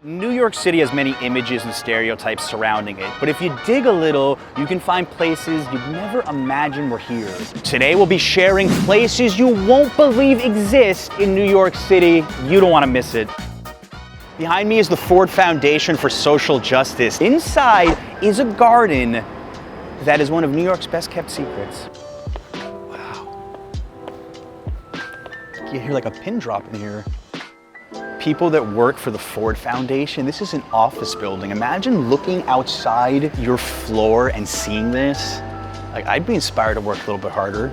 New York City has many images and stereotypes surrounding it, but if you dig a little, you can find places you'd never imagine were here. Today we'll be sharing places you won't believe exist in New York City. You don't want to miss it. Behind me is the Ford Foundation for Social Justice. Inside is a garden that is one of New York's best kept secrets. Wow. You hear like a pin drop in here. People that work for the Ford Foundation, this is an office building. Imagine looking outside your floor and seeing this. Like, I'd be inspired to work a little bit harder.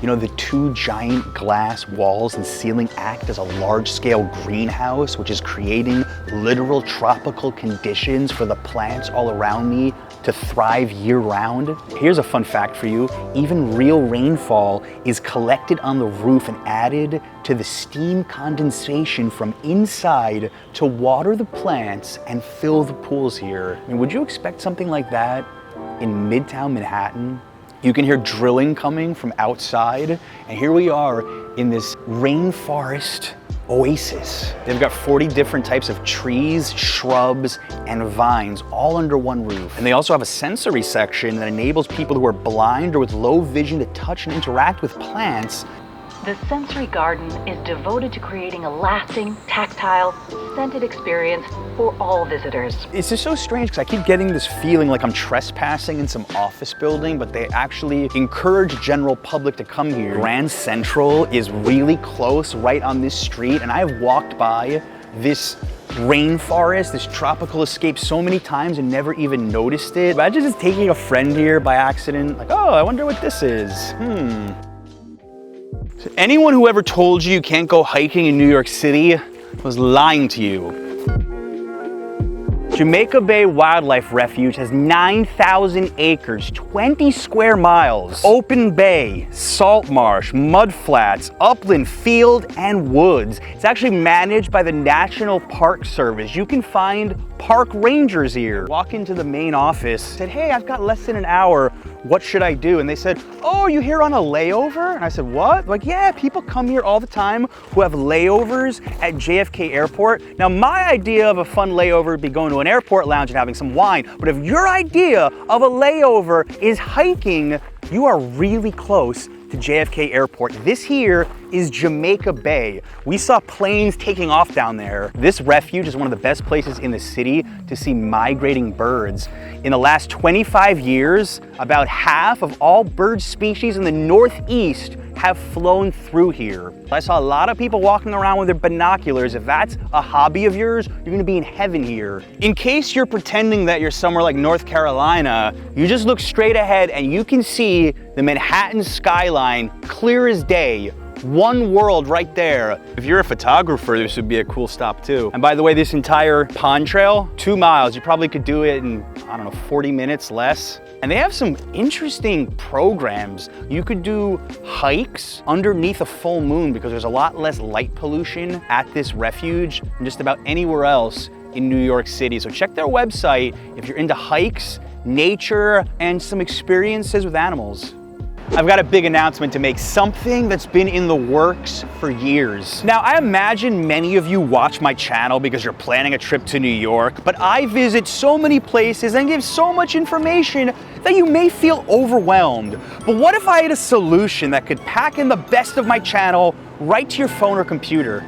You know, the two giant glass walls and ceiling act as a large-scale greenhouse, which is creating literal tropical conditions for the plants all around me to thrive year-round. Here's a fun fact for you. Even real rainfall is collected on the roof and added to the steam condensation from inside to water the plants and fill the pools here. I mean, would you expect something like that in Midtown Manhattan? You can hear drilling coming from outside, and here we are in this rainforest oasis. They've got 40 different types of trees, shrubs, and vines all under one roof. And they also have a sensory section that enables people who are blind or with low vision to touch and interact with plants. The sensory garden is devoted to creating a lasting, tactile, scented experience for all visitors. It's just so strange because I keep getting this feeling like I'm trespassing in some office building, but they actually encourage general public to come here. Grand Central is really close, right on this street, and I have walked by this rainforest, this tropical escape so many times and never even noticed it. Imagine just taking a friend here by accident, like, oh, I wonder what this is. So anyone who ever told you you can't go hiking in New York City was lying to you. Jamaica Bay Wildlife Refuge has 9,000 acres, 20 square miles, open bay, salt marsh, mud flats, upland, field, and woods. It's actually managed by the National Park Service. You can find park rangers here. Walk into the main office, said, hey, I've got less than an hour. What should I do? And they said, oh, you here on a layover? And I said, what? Like, yeah, people come here all the time who have layovers at JFK Airport. Now, my idea of a fun layover would be going to an airport lounge and having some wine. But if your idea of a layover is hiking, you are really close to JFK Airport. This here is Jamaica Bay. We saw planes taking off down there. This refuge is one of the best places in the city to see migrating birds. In the last 25 years, about half of all bird species in the Northeast have flown through here. I saw a lot of people walking around with their binoculars. If that's a hobby of yours, you're gonna be in heaven here. In case you're pretending that you're somewhere like North Carolina, you just look straight ahead and you can see the Manhattan skyline clear as day. One world right there. If you're a photographer, this would be a cool stop too. And by the way, this entire pond trail, 2 miles, you probably could do it in, I don't know, 40 minutes less. And they have some interesting programs. You could do hikes underneath a full moon because there's a lot less light pollution at this refuge than just about anywhere else in New York City. So check their website if you're into hikes, nature, and some experiences with animals. I've got a big announcement to make, something that's been in the works for years. Now, I imagine many of you watch my channel because you're planning a trip to New York, but I visit so many places and give so much information that you may feel overwhelmed. But what if I had a solution that could pack in the best of my channel right to your phone or computer?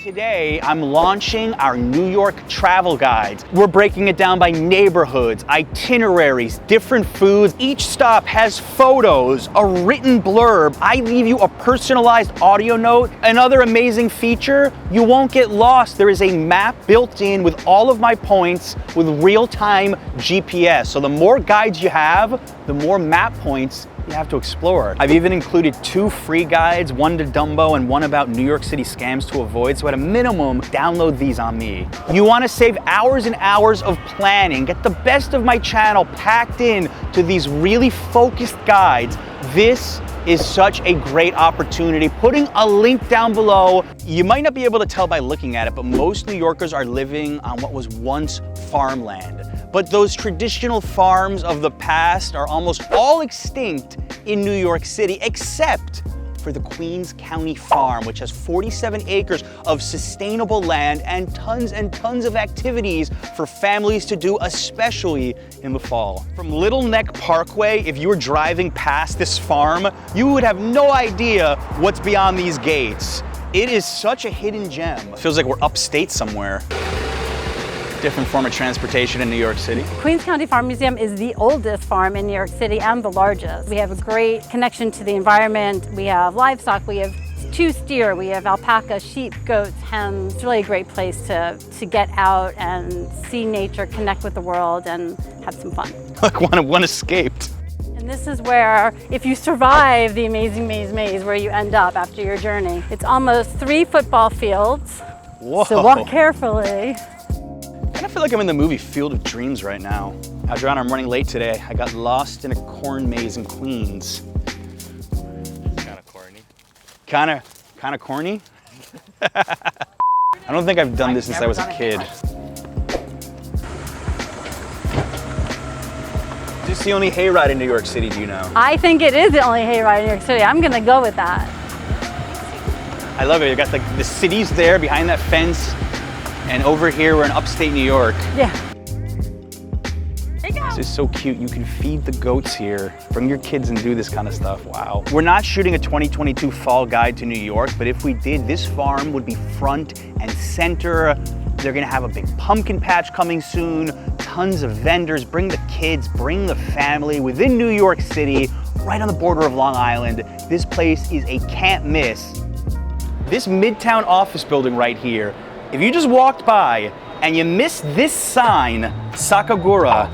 Today, I'm launching our New York travel guides. We're breaking it down by neighborhoods, itineraries, different foods. Each stop has photos, a written blurb. I leave you a personalized audio note. Another amazing feature, you won't get lost. There is a map built in with all of my points with real-time GPS. So the more guides you have, the more map points you have to explore. I've even included 2 free guides, one to Dumbo and one about New York City scams to avoid. So at a minimum, download these on me. You want to save hours and hours of planning, get the best of my channel packed in to these really focused guides. This is such a great opportunity. Putting a link down below. You might not be able to tell by looking at it, but most New Yorkers are living on what was once farmland. But those traditional farms of the past are almost all extinct in New York City, except for the Queens County Farm, which has 47 acres of sustainable land and tons of activities for families to do, especially in the fall. From Little Neck Parkway, if you were driving past this farm, you would have no idea what's beyond these gates. It is such a hidden gem. It feels like we're upstate somewhere. Different form of transportation in New York City. Queens County Farm Museum is the oldest farm in New York City and the largest. We have a great connection to the environment. We have livestock, we have 2 steer, we have alpaca, sheep, goats, hens. It's really a great place to get out and see nature, connect with the world, and have some fun. Like one escaped. And this is where, if you survive the amazing maze, where you end up after your journey. It's almost 3 football fields. Whoa. So walk carefully. I feel like I'm in the movie Field of Dreams right now. Adriana, I'm running late today. I got lost in a corn maze in Queens. Kinda corny. Kinda corny? I don't think I've done this since I was a kid. Is this the only hayride in New York City, do you know? I think it is the only hayride in New York City. I'm gonna go with that. I love it. You got like the cities there behind that fence. And over here, we're in upstate New York. Yeah. There you go. This is so cute. You can feed the goats here. Bring your kids and do this kind of stuff. Wow. We're not shooting a 2022 fall guide to New York, but if we did, this farm would be front and center. They're gonna have a big pumpkin patch coming soon, tons of vendors. Bring the kids, bring the family within New York City, right on the border of Long Island. This place is a can't miss. This Midtown office building right here, if you just walked by and you missed this sign, Sakagura,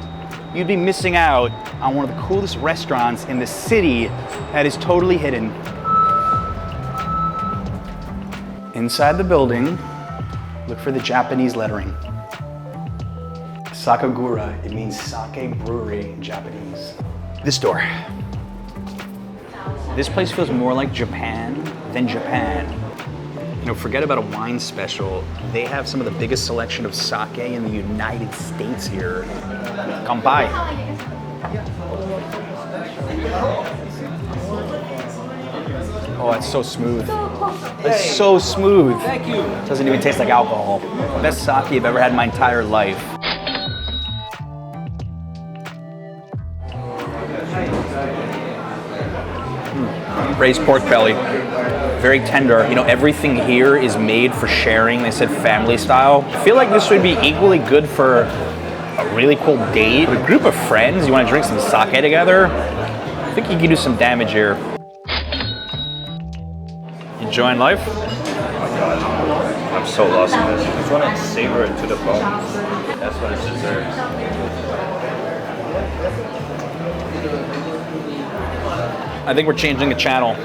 you'd be missing out on one of the coolest restaurants in the city that is totally hidden. Inside the building, look for the Japanese lettering. Sakagura, it means sake brewery in Japanese. This door. This place feels more like Japan than Japan. You know, forget about a wine special. They have some of the biggest selection of sake in the United States here. Come by. Oh, it's so smooth. It's so smooth. Thank you. Doesn't even taste like alcohol. Best sake I've ever had in my entire life. Braised pork belly. Very tender. You know, everything here is made for sharing. They said family style. I feel like this would be equally good for a really cool date. With a group of friends, you want to drink some sake together? I think you can do some damage here. Enjoying life? Oh my god, I'm so lost in this. I just want to savor it to the bone. That's what it deserves. I think we're changing the channel.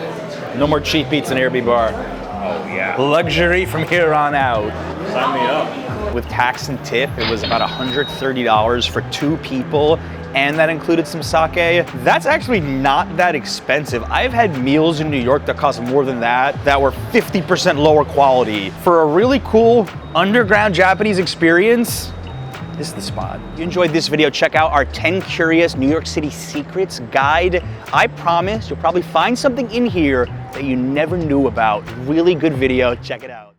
No more cheap eats in Airby Bar. Oh yeah. Luxury from here on out. Sign me up. With tax and tip, it was about $130 for 2 people, and that included some sake. That's actually not that expensive. I've had meals in New York that cost more than that were 50% lower quality. For a really cool underground Japanese experience, this is the spot. If you enjoyed this video, check out our 10 Curious New York City Secrets guide. I promise you'll probably find something in here that you never knew about. Really good video, check it out.